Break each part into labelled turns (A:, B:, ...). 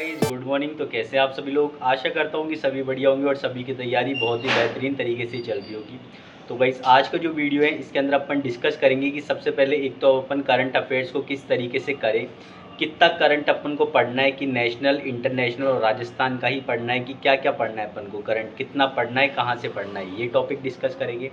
A: Guys, good morning. तो कैसे हैं आप सभी लोग। आशा करता हूँ कि सभी बढ़िया होंगे और सभी की तैयारी बहुत ही बेहतरीन तरीके से चल रही होगी। तो गाइस, आज का जो वीडियो है इसके अंदर अपन डिस्कस करेंगे कि सबसे पहले एक तो अपन करंट अफेयर्स को किस तरीके से करें, कितना करंट अपन को पढ़ना है, कि नेशनल, इंटरनेशनल और राजस्थान का ही पढ़ना है, कि क्या क्या पढ़ना है अपन को, करंट कितना पढ़ना है, कहाँ से पढ़ना है, ये टॉपिक डिस्कस करेंगे।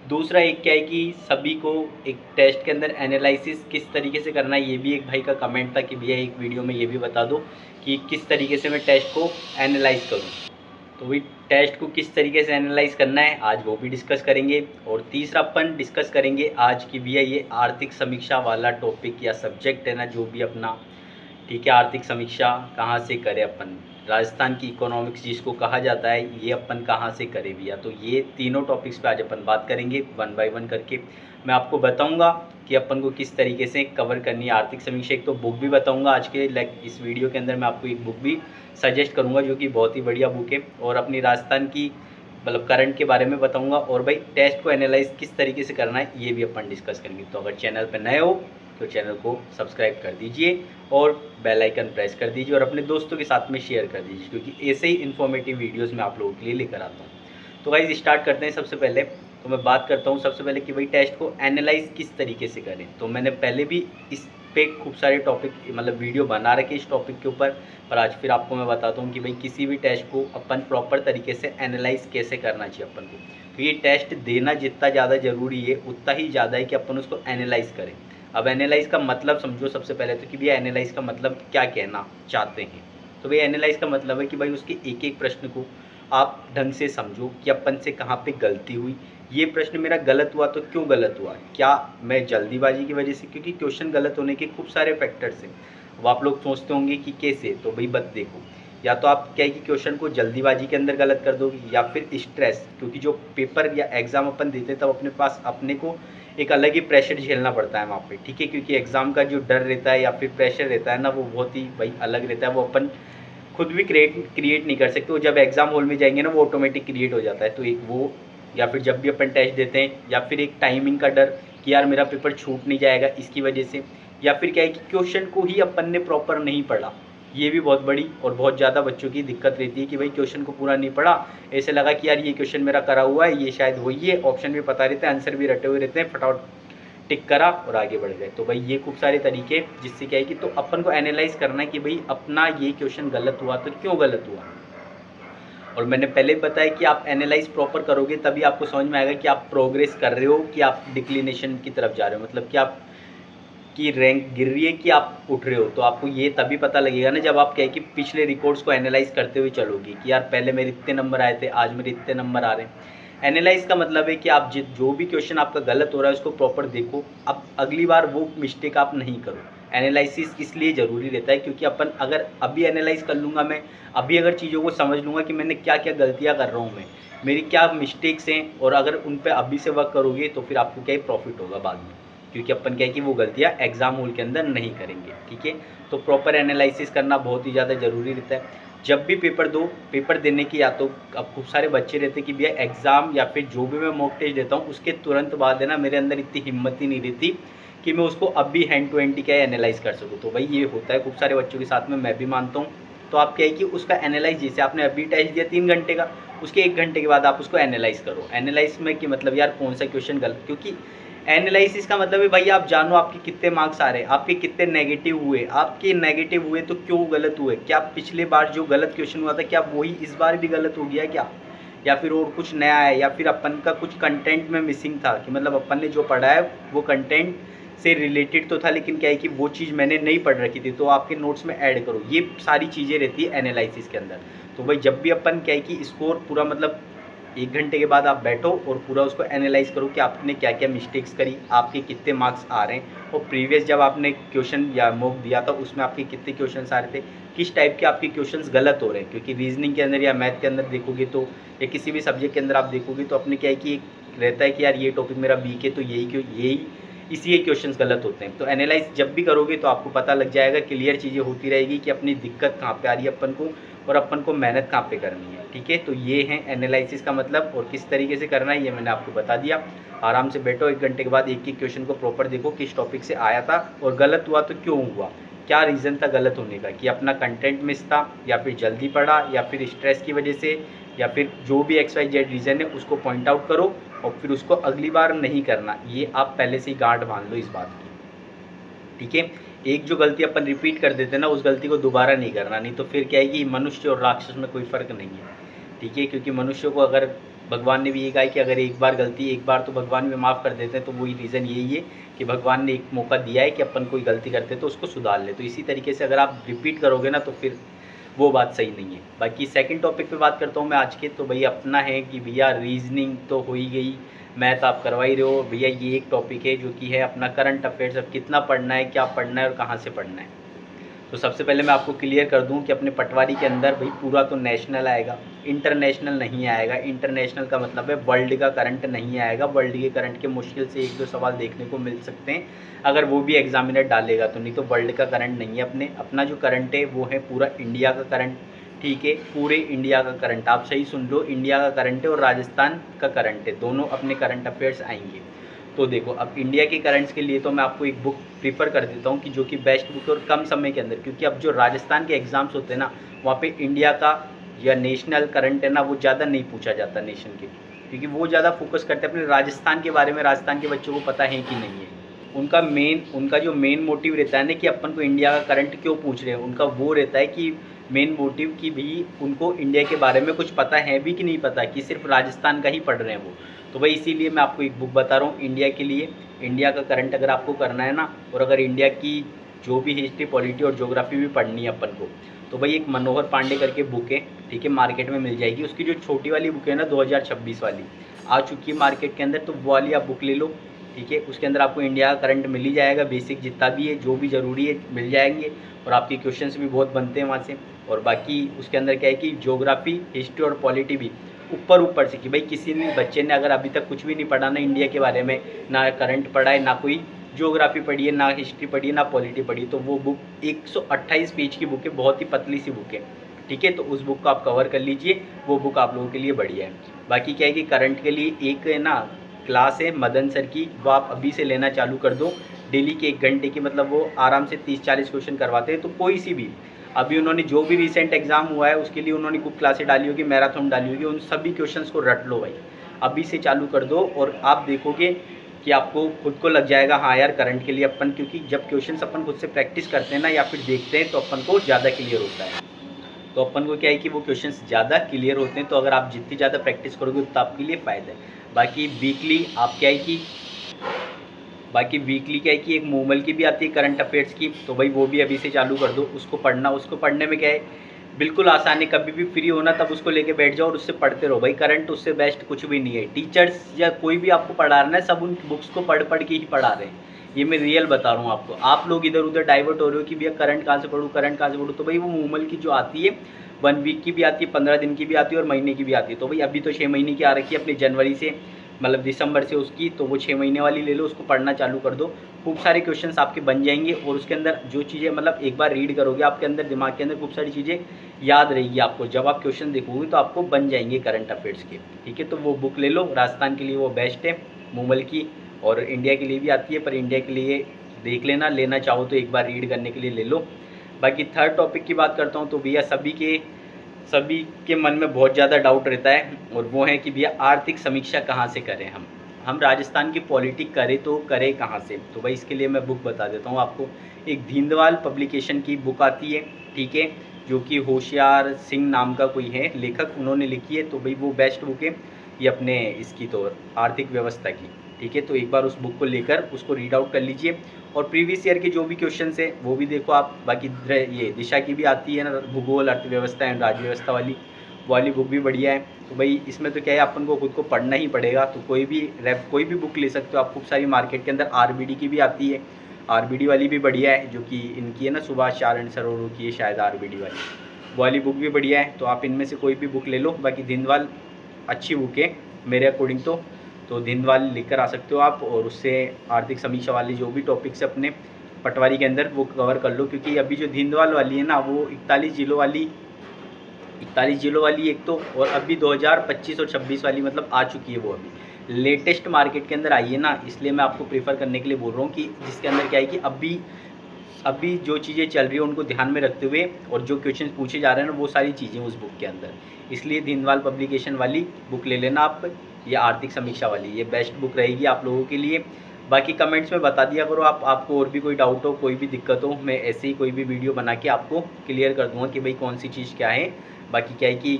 A: दूसरा एक क्या है कि सभी को एक टेस्ट के अंदर एनालिसिस किस तरीके से करना है, ये भी एक भाई का कमेंट था कि भैया एक वीडियो में ये भी बता दो कि किस तरीके से मैं टेस्ट को एनालाइज करूं। तो वही टेस्ट को किस तरीके से एनालाइज करना है आज वो भी डिस्कस करेंगे। और तीसरा अपन डिस्कस करेंगे आज की भैया ये आर्थिक समीक्षा वाला टॉपिक या सब्जेक्ट है ना, जो भी अपना, ठीक है। आर्थिक समीक्षा कहाँ से करें अपन, राजस्थान की इकोनॉमिक्स जिसको कहा जाता है, ये अपन कहाँ से करें भैया। तो ये तीनों टॉपिक्स पे आज अपन बात करेंगे वन बाय वन करके। मैं आपको बताऊंगा कि अपन को किस तरीके से कवर करनी है आर्थिक समीक्षा। एक तो बुक भी बताऊंगा आज के इस वीडियो के अंदर, मैं आपको एक बुक भी सजेस्ट करूंगा जो कि बहुत ही बढ़िया बुक है। और अपनी राजस्थान की मतलब करंट के बारे में बताऊंगा। और भाई टेस्ट को एनालाइज किस तरीके से करना है ये भी अपन डिस्कस करेंगे। तो अगर चैनल पर नए हो तो चैनल को सब्सक्राइब कर दीजिए और बेल आइकन प्रेस कर दीजिए और अपने दोस्तों के साथ में शेयर कर दीजिए, क्योंकि ऐसे ही इन्फॉर्मेटिव वीडियोस मैं आप लोगों के लिए लेकर आता हूँ। तो गाइस स्टार्ट करते हैं। सबसे पहले तो मैं बात करता हूँ सबसे पहले कि भाई टेस्ट को एनालाइज किस तरीके से करें। तो मैंने पहले भी इस पे खूब सारे टॉपिक मतलब वीडियो बना रखे इस टॉपिक के ऊपर, पर आज फिर आपको मैं बताता हूँ कि भाई किसी भी टेस्ट को अपन प्रॉपर तरीके से एनालाइज कैसे करना चाहिए अपन को। तो ये टेस्ट देना जितना ज़्यादा ज़रूरी है उतना ही ज़्यादा है कि अपन उसको एनालाइज करें। अब एनालाइज का मतलब समझो सबसे पहले तो कि भैया एनालाइज का मतलब क्या कहना चाहते हैं। तो भैया एनालाइज का मतलब है कि भाई उसके एक एक प्रश्न को आप ढंग से समझो कि अपन से कहाँ पे गलती हुई, ये प्रश्न मेरा गलत हुआ तो क्यों गलत हुआ, क्या मैं जल्दीबाजी की वजह से, क्योंकि क्वेश्चन गलत होने के खूब सारे फैक्टर्स हैं। अब आप लोग सोचते होंगे कि कैसे, तो भाई बत देखो, या तो आप क्या है कि क्वेश्चन को जल्दीबाजी के अंदर गलत कर दोगे, या फिर स्ट्रेस, क्योंकि जो पेपर या एग्ज़ाम अपन देते तब अपने पास अपने को एक अलग ही प्रेशर झेलना पड़ता है वहाँ पे, ठीक है। क्योंकि एग्ज़ाम का जो डर रहता है या फिर प्रेशर रहता है ना, वो बहुत ही भाई अलग रहता है। वो अपन खुद भी क्रिएट नहीं कर सकते। वो जब एग्ज़ाम हॉल में जाएंगे ना वो ऑटोमेटिक क्रिएट हो जाता है। तो एक वो, या फिर जब भी अपन टेस्ट देते हैं, या फिर एक टाइमिंग का डर कि यार मेरा पेपर छूट नहीं जाएगा इसकी वजह से, या फिर क्या है कि क्वेश्चन को ही अपन ने प्रॉपर नहीं पढ़ा। ये भी बहुत बड़ी और बहुत ज़्यादा बच्चों की दिक्कत रहती है कि भाई क्वेश्चन को पूरा नहीं पढ़ा, ऐसे लगा कि यार ये क्वेश्चन मेरा करा हुआ है, ये शायद वही है, ऑप्शन भी पता रहते हैं, आंसर भी रटे हुए रहते हैं, फटाफट टिक करा और आगे बढ़ गए। तो भाई ये खूब सारे तरीके जिससे क्या है कि तो अपन को एनालाइज करना है कि भाई अपना ये क्वेश्चन गलत हुआ तो क्यों गलत हुआ। और मैंने पहले बताया कि आप एनालाइज प्रॉपर करोगे तभी आपको समझ में आएगा कि आप प्रोग्रेस कर रहे हो कि आप डिक्लिनेशन की तरफ जा रहे हो, मतलब कि आप की रैंक गिर रही है कि आप उठ रहे हो। तो आपको ये तभी पता लगेगा ना जब आप क्या है कि पिछले रिकॉर्ड्स को एनालाइज करते हुए चलोगे कि यार पहले मेरे इतने नंबर आए थे, आज मेरे इतने नंबर आ रहे हैं। एनालाइज का मतलब है कि आप जो भी क्वेश्चन आपका गलत हो रहा है उसको प्रॉपर देखो, अब अगली बार वो मिस्टेक आप नहीं करो। एनालिसिस इसलिए ज़रूरी रहता है क्योंकि अपन अगर अभी एनालाइज कर लूँगा, मैं अभी अगर चीज़ों को समझ लूँगा कि मैंने क्या क्या गलतियाँ कर रहा हूँ, मैं मेरी क्या मिस्टेक्स हैं, और अगर उन पर अभी से वर्क करोगे तो फिर आपको क्या ही प्रॉफिट होगा बाद में, क्योंकि अपन क्या है कि वो गलतियाँ एग्ज़ाम हॉल के अंदर नहीं करेंगे, ठीक है। तो प्रॉपर एनालिसिस करना बहुत ही ज़्यादा ज़रूरी रहता है जब भी पेपर दो। पेपर देने की, या तो अब खूब सारे बच्चे रहते हैं कि भैया एग्ज़ाम या फिर जो भी मैं मॉक टेस्ट देता हूँ उसके तुरंत बाद है ना मेरे अंदर इतनी हिम्मत ही नहीं रहती कि मैं उसको अब भी हैंड टू हैंड क्या एनालाइज कर सकूँ। तो भाई ये होता है खूब सारे बच्चों के साथ में, मैं भी मानता हूँ। तो आप क्या है कि उसका एनालाइज, जैसे आपने अभी टेस्ट दिया 3 घंटे का, उसके 1 घंटे के बाद आप उसको एनालाइज करो। एनालाइज में कि मतलब यार कौन सा क्वेश्चन गलत, क्योंकि एनालिसिस का मतलब है भाई आप जानो आपके कितने मार्क्स आ रहे हैं, आपके कितने नेगेटिव हुए, आपके नेगेटिव हुए तो क्यों गलत हुए, क्या पिछले बार जो गलत क्वेश्चन हुआ था क्या वही इस बार भी गलत हो गया क्या, या फिर और कुछ नया है, या फिर अपन का कुछ कंटेंट में मिसिंग था कि मतलब अपन ने जो पढ़ा है वो कंटेंट से रिलेटेड तो था लेकिन क्या है कि वो चीज़ मैंने नहीं पढ़ रखी थी, तो आपके नोट्स में ऐड करो। ये सारी चीज़ें रहती है एनालिसिस के अंदर। तो भाई जब भी अपन क्या है कि स्कोर पूरा मतलब 1 घंटे के बाद आप बैठो और पूरा उसको एनालाइज करो कि आपने क्या क्या मिस्टेक्स करी, आपके कितने मार्क्स आ रहे हैं, और प्रीवियस जब आपने क्वेश्चन या मॉक दिया था उसमें आपके कितने क्वेश्चन आ रहे थे, किस टाइप के आपके क्वेश्चंस गलत हो रहे हैं। क्योंकि रीजनिंग के अंदर या मैथ के अंदर देखोगे तो, या किसी भी सब्जेक्ट के अंदर आप देखोगे तो अपने क्या है कि एक रहता है कि यार ये टॉपिक मेरा वीक है तो यही इसी क्वेश्चन गलत होते हैं। तो एनालाइज जब भी करोगे तो आपको पता लग जाएगा, क्लियर चीज़ें होती रहेगी कि अपनी दिक्कत कहाँ पे आ रही है अपन को, और अपन को मेहनत कहाँ पे करनी है, ठीक है। तो ये है एनालिसिस का मतलब, और किस तरीके से करना है ये मैंने आपको बता दिया। आराम से बैठो, 1 घंटे के बाद एक एक क्वेश्चन को प्रॉपर देखो किस टॉपिक से आया था और गलत हुआ तो क्यों हुआ, क्या रीज़न था गलत होने का, कि अपना कंटेंट मिस था, या फिर जल्दी पढ़ा, या फिर स्ट्रेस की वजह से, या फिर जो भी XYZ रीज़न है उसको पॉइंट आउट करो और फिर उसको अगली बार नहीं करना। ये आप पहले से ही गांठ बांध लो इस बात की, ठीक है। एक जो गलती अपन रिपीट कर देते हैं ना, उस गलती को दोबारा नहीं करना, नहीं तो फिर क्या है कि मनुष्य और राक्षस में कोई फ़र्क नहीं है, ठीक है। क्योंकि मनुष्य को अगर भगवान ने भी ये कहा है कि अगर एक बार गलती, एक बार तो भगवान भी माफ़ कर देते हैं, तो वही रीज़न यही है कि भगवान ने एक मौका दिया है कि अपन कोई गलती करते हैं तो उसको सुधार ले। तो इसी तरीके से अगर आप रिपीट करोगे ना तो फिर वो बात सही नहीं है। बाकी सेकंड टॉपिक पे बात करता हूँ मैं आज के, तो भैया अपना है कि भैया रीजनिंग तो हो ही गई, मैथ आप करवा ही रहे हो भैया, ये एक टॉपिक है जो कि है अपना करंट अफेयर्स। अब कितना पढ़ना है, क्या पढ़ना है और कहाँ से पढ़ना है। तो सबसे पहले मैं आपको क्लियर कर दूं कि अपने पटवारी के अंदर भाई पूरा तो नेशनल आएगा, इंटरनेशनल नहीं आएगा। इंटरनेशनल का मतलब है वर्ल्ड का करंट नहीं आएगा। वर्ल्ड के करंट के मुश्किल से 1-2 सवाल देखने को मिल सकते हैं, अगर वो भी एग्जामिनर डालेगा तो, नहीं तो वर्ल्ड का करंट नहीं है। अपना जो करंट है वो है पूरा इंडिया का करंट, ठीक है। पूरे इंडिया का करंट, आप सही सुन लो, इंडिया का करंट है और राजस्थान का करंट है, दोनों अपने करंट अफेयर्स आएंगे। तो देखो, अब इंडिया के करंट्स के लिए तो मैं आपको एक बुक प्रीफर कर देता हूँ कि जो कि बेस्ट बुक है और कम समय के अंदर, क्योंकि अब जो राजस्थान के एग्ज़ाम्स होते हैं ना, वहाँ पे इंडिया का या नेशनल करंट है ना वो ज़्यादा नहीं पूछा जाता नेशन के, क्योंकि वो ज़्यादा फोकस करते हैं अपने राजस्थान के बारे में। राजस्थान के बच्चों को पता है कि नहीं है, उनका जो मेन मोटिव रहता है ना कि अपन को इंडिया का करंट क्यों पूछ रहे हैं, उनका वो रहता है कि मेन मोटिव कि भी उनको इंडिया के बारे में कुछ पता है भी कि नहीं पता, कि सिर्फ राजस्थान का ही पढ़ रहे हैं वो। तो भाई इसीलिए मैं आपको एक बुक बता रहा हूँ इंडिया के लिए। इंडिया का करंट अगर आपको करना है ना, और अगर इंडिया की जो भी हिस्ट्री, पॉलिटी और ज्योग्राफी भी पढ़नी है अपन को, तो भाई एक मनोहर पांडे करके बुक है, ठीक है, मार्केट में मिल जाएगी। उसकी जो छोटी वाली बुक है ना 2026 वाली आ चुकी है मार्केट के अंदर, तो वो वाली आप बुक ले लो, ठीक है। उसके अंदर आपको इंडिया का करंट मिल ही जाएगा, बेसिक जितना भी है, जो भी ज़रूरी है मिल जाएंगे, और आपके क्वेश्चंस भी बहुत बनते हैं वहाँ से। और बाकी उसके अंदर क्या है कि ज्योग्राफी, हिस्ट्री और पॉलिटी भी ऊपर से, कि भाई किसी ने बच्चे ने अगर अभी तक कुछ भी नहीं पढ़ा ना इंडिया के बारे में, ना करंट पढ़ा है, ना कोई ज्योग्राफी पढ़ी है, ना हिस्ट्री पढ़ी है, ना पॉलिटी पढ़ी है, तो वो बुक 128 पेज की बुक है, बहुत ही पतली सी बुक है, ठीक है। तो उस बुक को आप कवर कर लीजिए, वो बुक आप लोगों के लिए बढ़िया है। बाकी क्या है कि करंट के लिए एक है ना क्लास है मदन सर की, वो आप अभी से लेना चालू कर दो, डेली के 1 घंटे की, मतलब वो आराम से 30-40 क्वेश्चन करवाते हैं। तो कोई सी भी अभी उन्होंने जो भी रिसेंट एग्जाम हुआ है उसके लिए उन्होंने कुछ क्लासेस डाली होगी, मैराथन डाली होगी, उन सभी क्वेश्चंस को रट लो भाई, अभी से चालू कर दो, और आप देखोगे कि आपको खुद को लग जाएगा हाँ यार करंट के लिए अपन, क्योंकि जब क्वेश्चंस अपन खुद से प्रैक्टिस करते हैं ना या फिर देखते हैं तो अपन को ज़्यादा क्लियर होता है। तो अपन को क्या है कि वो क्वेश्चंस ज़्यादा क्लियर होते हैं, तो अगर आप जितनी ज़्यादा प्रैक्टिस करोगे उतना आपके लिए फ़ायदा है। बाकी वीकली क्या है कि एक मूमल की भी आती है करंट अफेयर्स की, तो भाई वो भी अभी से चालू कर दो, उसको पढ़ना। उसको पढ़ने में क्या है, बिल्कुल आसान है, कभी भी फ्री होना तब उसको लेके बैठ जाओ और उससे पढ़ते रहो भाई। करंट उससे बेस्ट कुछ भी नहीं है। टीचर्स या कोई भी आपको पढ़ा रहा है सब उन बुक्स को पढ़ के ही पढ़ा रहे हैं, ये मैं रियल बता रहा हूँ आपको। आप लोग इधर उधर डाइवर्ट हो रहे हो कि भैया करंट कहाँ से पढ़ूँ, तो भाई वो मूमल की जो आती है 1 वीक की भी आती है, 15 दिन की भी आती है और महीने की भी आती है। तो भाई अभी तो 6 महीने की आ रखी है अपने जनवरी से, मतलब दिसंबर से उसकी, तो वो 6 महीने वाली ले लो, उसको पढ़ना चालू कर दो। खूब सारे क्वेश्चंस आपके बन जाएंगे, और उसके अंदर जो चीज़ें मतलब एक बार रीड करोगे आपके अंदर दिमाग के अंदर खूब सारी चीज़ें याद रहेगी आपको, जब आप क्वेश्चन देखोगे तो आपको बन जाएंगे करंट अफेयर्स के, ठीक है। तो वो बुक ले लो, राजस्थान के लिए वो बेस्ट है मूमल की, और इंडिया के लिए भी आती है, पर इंडिया के लिए देख लेना, लेना चाहो तो एक बार रीड करने के लिए ले लो। बाकी थर्ड टॉपिक की बात करता हूँ, तो भैया सभी के मन में बहुत ज़्यादा डाउट रहता है, और वो है कि भैया आर्थिक समीक्षा कहाँ से करें हम राजस्थान की पॉलिटिक करें तो करें कहाँ से। तो भाई इसके लिए मैं बुक बता देता हूँ आपको, एक दीनदयाल पब्लिकेशन की बुक आती है, ठीक है, जो कि होशियार सिंह नाम का कोई है लेखक, उन्होंने लिखी है। तो भाई वो बेस्ट बुक है ये अपने इसकी तो आर्थिक व्यवस्था की, ठीक है। तो एक बार उस बुक को लेकर उसको रीड आउट कर लीजिए, और प्रीवियस ईयर के जो भी क्वेश्चन है वो भी देखो आप। बाकी ये दिशा की भी आती है ना, भूगोल, अर्थव्यवस्था एंड राज्य व्यवस्था वाली बुक भी बढ़िया है। तो भाई इसमें तो क्या है, अपन को खुद को पढ़ना ही पड़ेगा, तो कोई भी बुक ले सकते हो आप। खूब सारी मार्केट के अंदर आरबीडी की भी आती है, आरबीडी वाली भी बढ़िया है, जो कि इनकी है ना सुभाष चरण सरोवर की है शायद आरबीडी वाली बुक भी बढ़िया है। तो आप इनमें से कोई भी बुक ले लो। बाकी दीनदयाल अच्छी बुक है मेरे अकॉर्डिंग तो दीनदयाल लेकर आ सकते हो आप, और उससे आर्थिक समीक्षा वाली जो भी टॉपिक्स अपने पटवारी के अंदर वो कवर कर लो। क्योंकि अभी जो दीनदयाल वाली है ना वो 41 जिलों वाली एक तो, और अभी 2025 और 26 वाली मतलब आ चुकी है, वो अभी लेटेस्ट मार्केट के अंदर आई है ना, इसलिए मैं आपको प्रीफर करने के लिए बोल रहा हूँ कि जिसके अंदर क्या है कि अभी अभी जो चीज़ें चल रही है उनको ध्यान में रखते हुए और जो क्वेश्चन पूछे जा रहे हैं ना वो सारी चीज़ें उस बुक के अंदर, इसलिए दीनदयाल पब्लिकेशन वाली बुक ले लेना आप, ये आर्थिक समीक्षा वाली, ये बेस्ट बुक रहेगी आप लोगों के लिए। बाकी कमेंट्स में बता दिया करो आपको और भी कोई डाउट हो, कोई भी दिक्कत हो, मैं ऐसे ही कोई भी वीडियो बना के आपको क्लियर कर दूंगा कि भाई कौन सी चीज़ क्या है। बाकी क्या है कि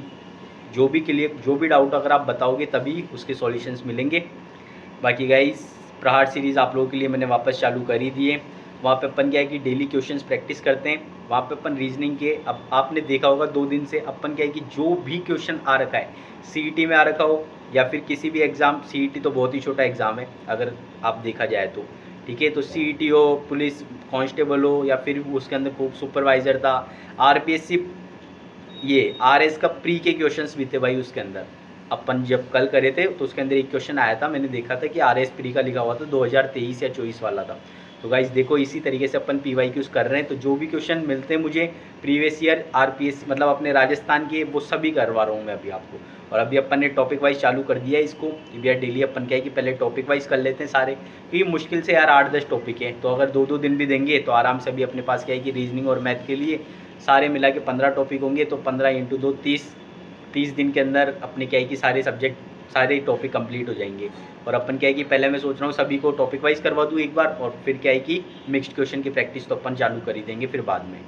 A: जो भी डाउट अगर आप बताओगे तभी उसके सॉल्यूशंस मिलेंगे। बाकी गाइस प्रहार सीरीज़ आप लोगों के लिए मैंने वापस चालू कर ही दिए। वहाँ पे अपन क्या है कि डेली क्वेश्चंस प्रैक्टिस करते हैं, वहाँ पे अपन रीजनिंग के, अब आपने देखा होगा 2 दिन से अपन क्या है कि जो भी क्वेश्चन आ रखा है, सीईटी में आ रखा हो या फिर किसी भी एग्ज़ाम, सीईटी तो बहुत ही छोटा एग्ज़ाम है अगर आप देखा जाए तो, ठीक है, तो सीईटी हो, पुलिस कांस्टेबल हो, या फिर उसके अंदर खूब सुपरवाइज़र था, आरपीएससी, ये आरएस का प्री के क्वेश्चंस भी थे भाई उसके अंदर। अपन जब कल करे थे तो उसके अंदर एक क्वेश्चन आया था, मैंने देखा था कि आरएस प्री का लिखा हुआ था, 2023 या 24 वाला था। तो गाइस देखो इसी तरीके से अपन पीवाईक्यूज कर रहे हैं, तो जो भी क्वेश्चन मिलते हैं मुझे प्रीवियस ईयर आरपीएस मतलब अपने राजस्थान के, वो सभी करवा रहा हूँ मैं अभी आपको। और अभी अपन ने टॉपिक वाइज चालू कर दिया है इसको, भैया डेली अपन क्या है कि पहले टॉपिक वाइज कर लेते हैं सारे, क्योंकि मुश्किल से यार 8-10 टॉपिक है, तो अगर 2-2 दिन भी देंगे तो आराम से अभी अपने पास क्या है कि रीजनिंग और मैथ के लिए सारे मिला के 15 टॉपिक होंगे, तो 15 × 2 30 दिन के अंदर अपने क्या है कि सारे सब्जेक्ट, सारे टॉपिक कंप्लीट हो जाएंगे। और अपन क्या है कि पहले मैं सोच रहा हूँ सभी को टॉपिक वाइज करवा दूँ एक बार, और फिर क्या है कि मिक्स्ड क्वेश्चन की प्रैक्टिस तो अपन चालू कर ही देंगे फिर बाद में।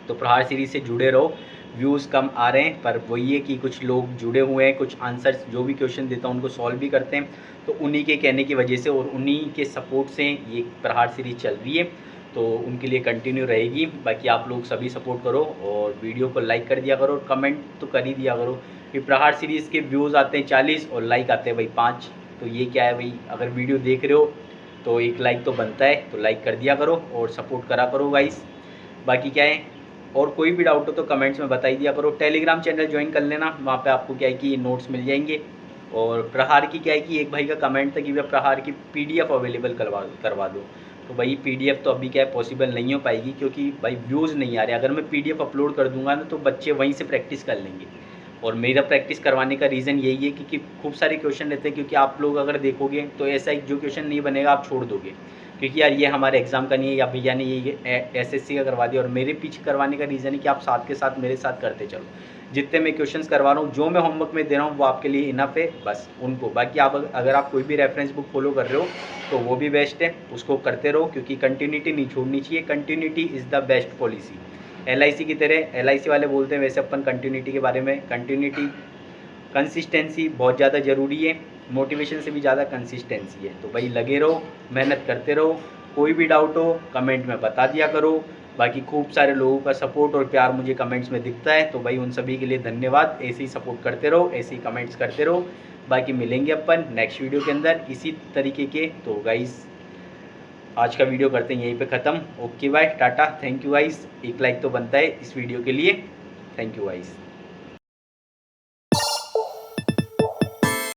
A: तो प्रहार सीरीज से जुड़े रहो, व्यूज़ कम आ रहे हैं पर वही है कि कुछ लोग जुड़े हुए हैं, कुछ आंसर्स जो भी क्वेश्चन देता हूँ उनको सॉल्व भी करते हैं, तो उन्हीं के कहने की वजह से और उन्हीं के सपोर्ट से ये प्रहार सीरीज चल रही है, तो उनके लिए कंटिन्यू रहेगी। बाकी आप लोग सभी सपोर्ट करो और वीडियो को लाइक कर दिया करो, कमेंट तो कर ही दिया करो कि प्रहार सीरीज़ के व्यूज़ आते हैं 40 और लाइक आते हैं भाई 5, तो ये क्या है भाई, अगर वीडियो देख रहे हो तो एक लाइक तो बनता है, तो लाइक कर दिया करो और सपोर्ट करा करो गाइस। बाकी क्या है, और कोई भी डाउट हो तो कमेंट्स में बता ही दिया करो। टेलीग्राम चैनल ज्वाइन कर लेना, वहाँ पे आपको क्या है कि नोट्स मिल जाएंगे। और प्रहार की क्या है कि एक भाई का कमेंट था कि वह प्रहार की पीडीएफ अवेलेबल करवा दो, तो भाई पीडीएफ तो अभी क्या है पॉसिबल नहीं हो पाएगी, क्योंकि भाई व्यूज़ नहीं आ रहे। अगर मैं पीडीएफ अपलोड कर दूंगा ना तो बच्चे वहीं से प्रैक्टिस कर लेंगे, और मेरा प्रैक्टिस करवाने का रीज़न यही है कि खूब सारे क्वेश्चन रहते हैं, क्योंकि आप लोग अगर देखोगे तो ऐसा जो क्वेश्चन नहीं बनेगा आप छोड़ दोगे, क्योंकि यार ये हमारे एग्ज़ाम का नहीं है या भैया ने ये एसएससी का करवा दिया। और मेरे पीछे करवाने का रीज़न है कि आप साथ के साथ मेरे साथ करते चलो, जितने मैं क्वेश्चंस करवा रहा हूँ, जो मैं होमवर्क में दे रहा हूँ वो आपके लिए इनफ है, बस उनको। बाकी आप अगर आप कोई भी रेफरेंस बुक फॉलो कर रहे हो तो वो भी बेस्ट है, उसको करते रहो, क्योंकि कंटिन्यूटी नहीं छोड़नी चाहिए, continuity is the best policy. LIC की तरह, एलआईसी वाले बोलते हैं वैसे अपन कंटिन्यूटी के बारे में, कंटिन्यूटी कंसिस्टेंसी बहुत ज़्यादा ज़रूरी है, मोटिवेशन से भी ज़्यादा कंसिस्टेंसी है। तो भाई लगे रहो, मेहनत करते रहो, कोई भी डाउट हो कमेंट में बता दिया करो। बाकी खूब सारे लोगों का सपोर्ट और प्यार मुझे कमेंट्स में दिखता है, तो भाई उन सभी के लिए धन्यवाद। ऐसे ही सपोर्ट करते रहो, ऐसे ही कमेंट्स करते रहो। बाकी मिलेंगे अपन नेक्स्ट वीडियो के अंदर इसी तरीके के। तो गाइस आज का वीडियो करते हैं यहीं पे ख़त्म। Okay bye, tata, thank you guys. एक लाइक तो बनता है इस वीडियो के लिए, थैंक यू गाइस।